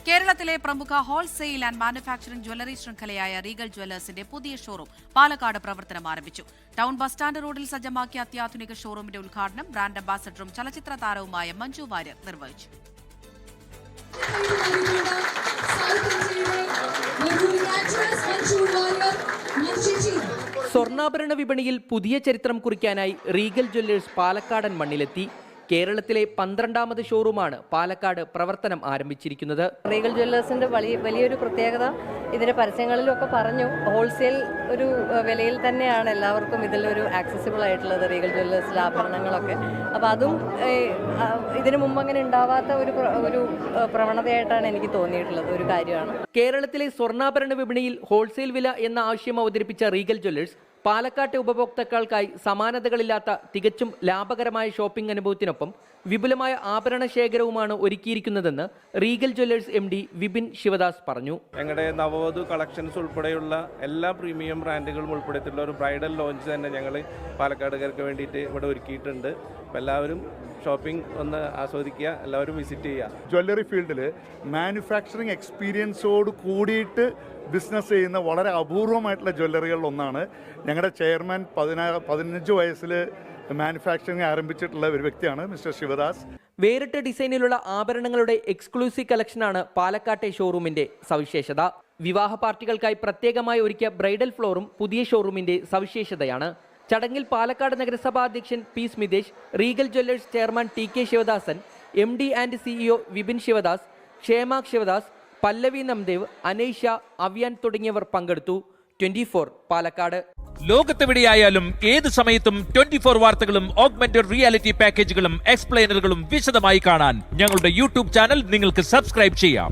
കേരളത്തിലെ പ്രമുഖ wholesale and manufacturing jewellery ശൃംഖലയായ റീഗൽ ജ്വല്ലേഴ്സിന്റെ പുതിയ ഷോറൂം പാലക്കാട് പ്രവർത്തനം ആരംഭിച്ചു. ടൗൺ ബസ് സ്റ്റാൻഡ് റോഡിൽ സജ്ജമാക്കിയ അത്യാധുനിക ഷോറൂമിന്റെ ഉദ്ഘാടനം ബ്രാൻഡ് അംബാസഡറും ചലച്ചിത്ര താരവുമായ മഞ്ജു വാര്യർ നിർവഹിച്ചു. സ്വർണ്ണാഭരണ വിപണിയിൽ പുതിയ ചരിത്രം കുറിക്കാനായി റീഗൽ ജ്വല്ലേഴ്സ് പാലക്കാടൻ മണ്ണിലെത്തി. കേരളത്തിലെ 12ാമത് ഷോറൂമാണ് പാലക്കാട് പ്രവർത്തനം ആരംഭിച്ചിരിക്കുന്നത്. റീഗൽ ജ്വല്ലേഴ്സിന്റെ വലിയൊരു പ്രത്യേകത ഇതിന്റെ പരസ്യങ്ങളിലൊക്കെ പറഞ്ഞു, ഹോൾസെയിൽ ഒരു വിലയിൽ തന്നെയാണ് എല്ലാവർക്കും ഇതിലൊരു ആക്സസിബിൾ ആയിട്ടുള്ളത് റീഗൽ ജ്വല്ലേഴ്സിലെ ആഭരണങ്ങളൊക്കെ. അപ്പോൾ അതും ഇതിനു മുമ്പ് അങ്ങനെ ഉണ്ടാവാത്ത ഒരു പ്രവണതയായിട്ടാണ് എനിക്ക് തോന്നിയിട്ടുള്ളത്. ഒരു കാര്യമാണ്. കേരളത്തിലെ സ്വർണ്ണാഭരണ വിപണിയിൽ ഹോൾസെയിൽ വില എന്ന ആശയം അവതരിപ്പിച്ച റീഗൽ ജ്വല്ലേഴ്സ് പാലക്കാട്ടെ ഉപഭോക്താക്കൾക്കായി സമാനതകളില്ലാത്ത തികച്ചും ലാഭകരമായ ഷോപ്പിംഗ് അനുഭവത്തിനൊപ്പം വിപുലമായ ആഭരണ ശേഖരവുമാണ് ഒരുക്കിയിരിക്കുന്നതെന്ന് Regal Jewellers MD Vipin Sivadas പറഞ്ഞു. ഞങ്ങളുടെ നവവധു കളക്ഷൻസ് ഉൾപ്പെടെയുള്ള എല്ലാ പ്രീമിയം ബ്രാൻഡുകളും ഉൾപ്പെടുത്തിയുള്ള ഒരു ബ്രൈഡൽ ലോഞ്ച് തന്നെ ഞങ്ങൾ പാലക്കാടുകാർക്ക് വേണ്ടിയിട്ട് ഇവിടെ ഒരുക്കിയിട്ടുണ്ട്. അപ്പോൾ എല്ലാവരും ഷോപ്പിംഗ് ഒന്ന് ആസ്വദിക്കുക, എല്ലാവരും വിസിറ്റ് ചെയ്യുക. ജ്വല്ലറി ഫീൽഡിൽ മാനുഫാക്ചറിങ് എക്സ്പീരിയൻസോട് കൂടിയിട്ട് ബിസിനസ് ചെയ്യുന്ന വളരെ അപൂർവമായിട്ടുള്ള ജ്വല്ലറികളിൽ ഒന്നാണ്. ഞങ്ങളുടെ ചെയർമാൻ 15 വയസ്സിൽ മാനുഫാക്ചറിങ് ആരംഭിച്ചിട്ടുള്ള ഒരു വ്യക്തിയാണ് മിസ്റ്റർ ശിവദാസ്. വേറിട്ട ഡിസൈനിലുള്ള ആഭരണങ്ങളുടെ എക്സ്ക്ലൂസീവ് കളക്ഷനാണ് പാലക്കാട്ടെ ഷോറൂമിന്റെ സവിശേഷത. വിവാഹ പാർട്ടികൾക്കായി പ്രത്യേകമായി ഒരുക്കിയ ബ്രൈഡൽ ഫ്ലോറും പുതിയ ഷോറൂമിന്റെ സവിശേഷതയാണ്. ചടങ്ങിൽ പാലക്കാട് നഗരസഭാ അധ്യക്ഷൻ P. Smithesh, Regal Jewellers chairman TK Sivadasan, MD and CEO Vipin Sivadas, Kshemak Sivadas, Pallavi Namdev, Anaisha, Avyan തുടങ്ങിയവർ പങ്കെടുത്തു. 24 പാലക്കാട്. ലോകത്തെവിടെയായാലും ഏത് സമയത്തും 24 വാർത്തകളും ഓഗ്മെന്റഡ് റിയാലിറ്റി പാക്കേജുകളും എക്സ്പ്ലെയിനറുകളും വിശദമായി കാണാൻ ഞങ്ങളുടെ YouTube ചാനൽ നിങ്ങൾക്ക് സബ്സ്ക്രൈബ് ചെയ്യാം.